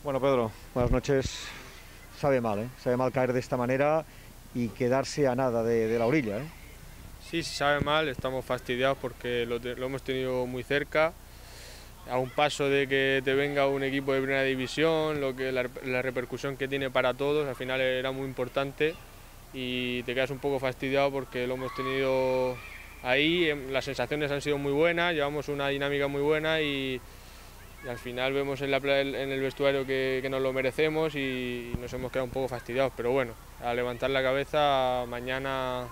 Bueno, Pedro, buenas noches. Sabe mal, ¿eh? Sabe mal caer de esta manera y quedarse a nada de la orilla, ¿eh? Sí, sí sabe mal, estamos fastidiados porque lo hemos tenido muy cerca, a un paso de que te venga un equipo de primera división, la repercusión que tiene para todos, al final era muy importante y te quedas un poco fastidiado porque lo hemos tenido ahí, las sensaciones han sido muy buenas, llevamos una dinámica muy buena y al final vemos en el vestuario que nos lo merecemos y nos hemos quedado un poco fastidiados, pero bueno, a levantar la cabeza, mañana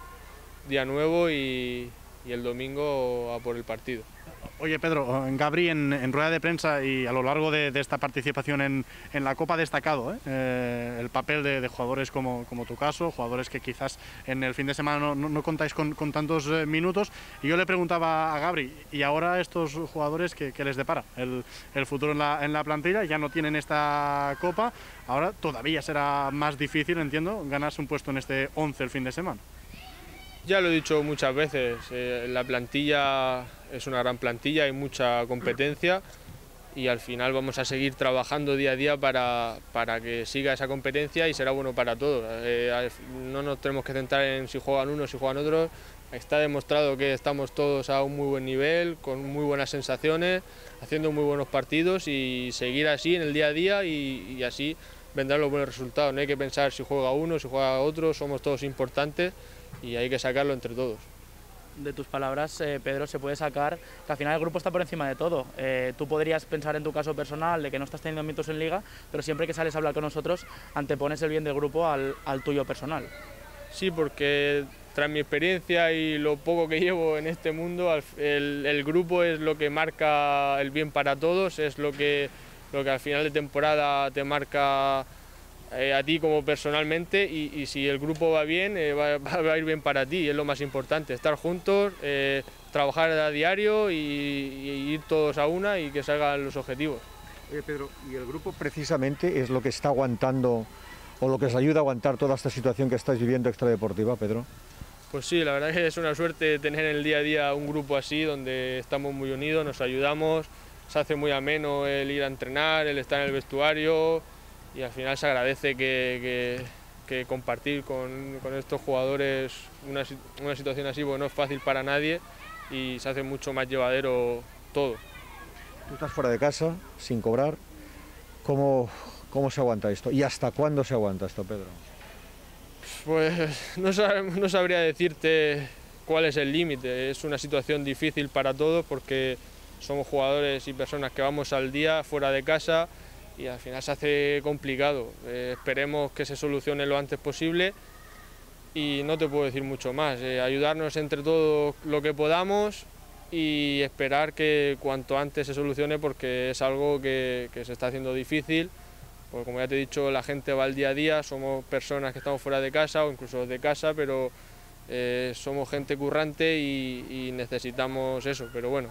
día nuevo y el domingo a por el partido. Oye Pedro, Gabri en rueda de prensa y a lo largo de esta participación en la Copa ha destacado el papel de jugadores como tu caso, jugadores que quizás en el fin de semana no contáis con tantos minutos, y yo le preguntaba a Gabri, ¿y ahora estos jugadores qué les depara el futuro en la plantilla? Ya no tienen esta Copa, ahora todavía será más difícil, entiendo, ganarse un puesto en este 11 el fin de semana. Ya lo he dicho muchas veces, la plantilla es una gran plantilla, hay mucha competencia y al final vamos a seguir trabajando día a día para que siga esa competencia y será bueno para todos. No nos tenemos que centrar en si juegan unos, si juegan otros. Está demostrado que estamos todos a un muy buen nivel, con muy buenas sensaciones, haciendo muy buenos partidos y seguir así en el día a día y así vendrán los buenos resultados. No hay que pensar si juega uno, si juega otro, somos todos importantes y hay que sacarlo entre todos. De tus palabras, Pedro, se puede sacar que al final el grupo está por encima de todo. Tú podrías pensar en tu caso personal de que no estás teniendo minutos en Liga, pero siempre que sales a hablar con nosotros antepones el bien del grupo al tuyo personal. Sí, porque tras mi experiencia y lo poco que llevo en este mundo, el grupo es lo que marca el bien para todos, es lo que al final de temporada te marca a ti como personalmente y si el grupo va bien, va a ir bien para ti, es lo más importante, estar juntos, trabajar a diario y ir todos a una y que salgan los objetivos. Oye, Pedro, ¿y el grupo precisamente es lo que está aguantando o lo que os ayuda a aguantar toda esta situación que estáis viviendo extradeportiva, Pedro? Pues sí, la verdad que es una suerte tener en el día a día un grupo así donde estamos muy unidos, nos ayudamos, se hace muy ameno el ir a entrenar, el estar en el vestuario y al final se agradece que compartir con estos jugadores una situación así, porque no es fácil para nadie y se hace mucho más llevadero todo. Tú estás fuera de casa, sin cobrar. ¿Cómo se aguanta esto? ¿Y hasta cuándo se aguanta esto, Pedro? Pues no sabría decirte cuál es el límite, es una situación difícil para todos porque somos jugadores y personas que vamos al día fuera de casa y al final se hace complicado. Esperemos que se solucione lo antes posible y no te puedo decir mucho más. Ayudarnos entre todos lo que podamos y esperar que cuanto antes se solucione porque es algo que se está haciendo difícil. Porque como ya te he dicho, la gente va al día a día, somos personas que estamos fuera de casa o incluso de casa, pero somos gente currante y necesitamos eso. Pero bueno,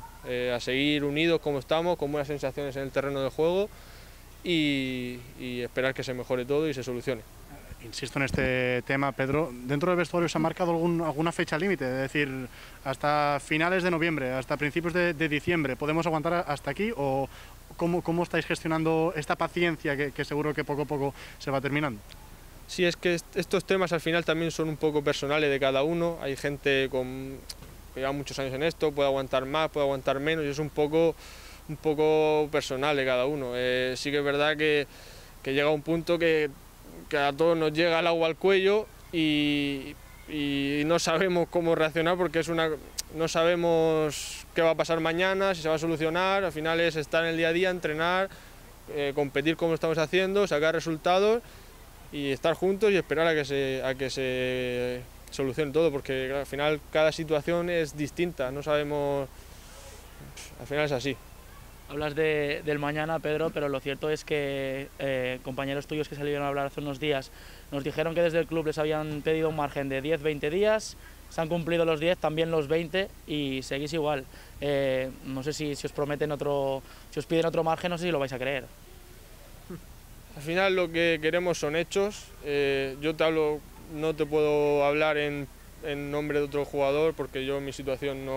a seguir unidos como estamos, con buenas sensaciones en el terreno de juego y esperar que se mejore todo y se solucione. Insisto en este tema, Pedro, ¿dentro del vestuario se ha marcado alguna fecha límite? Es decir, hasta finales de noviembre, hasta principios de diciembre, ¿podemos aguantar hasta aquí? ¿O cómo estáis gestionando esta paciencia que seguro que poco a poco se va terminando? Sí, es que estos temas al final también son un poco personales de cada uno. Hay gente que lleva muchos años en esto, puede aguantar más, puede aguantar menos y es un poco personal de cada uno. Sí que es verdad que llega un punto que a todos nos llega el agua al cuello y no sabemos cómo reaccionar porque no sabemos qué va a pasar mañana, si se va a solucionar. Al final es estar en el día a día, entrenar, competir como estamos haciendo, sacar resultados y estar juntos y esperar a que se solucione todo, porque al final cada situación es distinta, no sabemos, al final es así. Hablas del mañana, Pedro, pero lo cierto es que compañeros tuyos que salieron a hablar hace unos días nos dijeron que desde el club les habían pedido un margen de 10-20 días, se han cumplido los 10, también los 20 y seguís igual. No sé si os prometen si os piden otro margen, no sé si lo vais a creer. Al final lo que queremos son hechos. Yo no te puedo hablar en nombre de otro jugador porque yo mi situación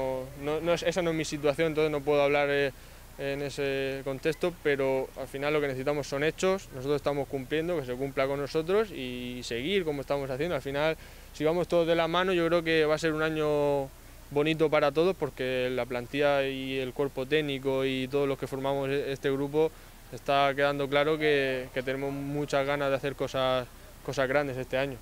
esa no es mi situación, entonces no puedo hablar en ese contexto, pero al final lo que necesitamos son hechos. Nosotros estamos cumpliendo, que se cumpla con nosotros y seguir como estamos haciendo. Al final, si vamos todos de la mano, yo creo que va a ser un año bonito para todos, porque la plantilla y el cuerpo técnico y todos los que formamos este grupo está quedando claro que tenemos muchas ganas de hacer cosas grandes este año.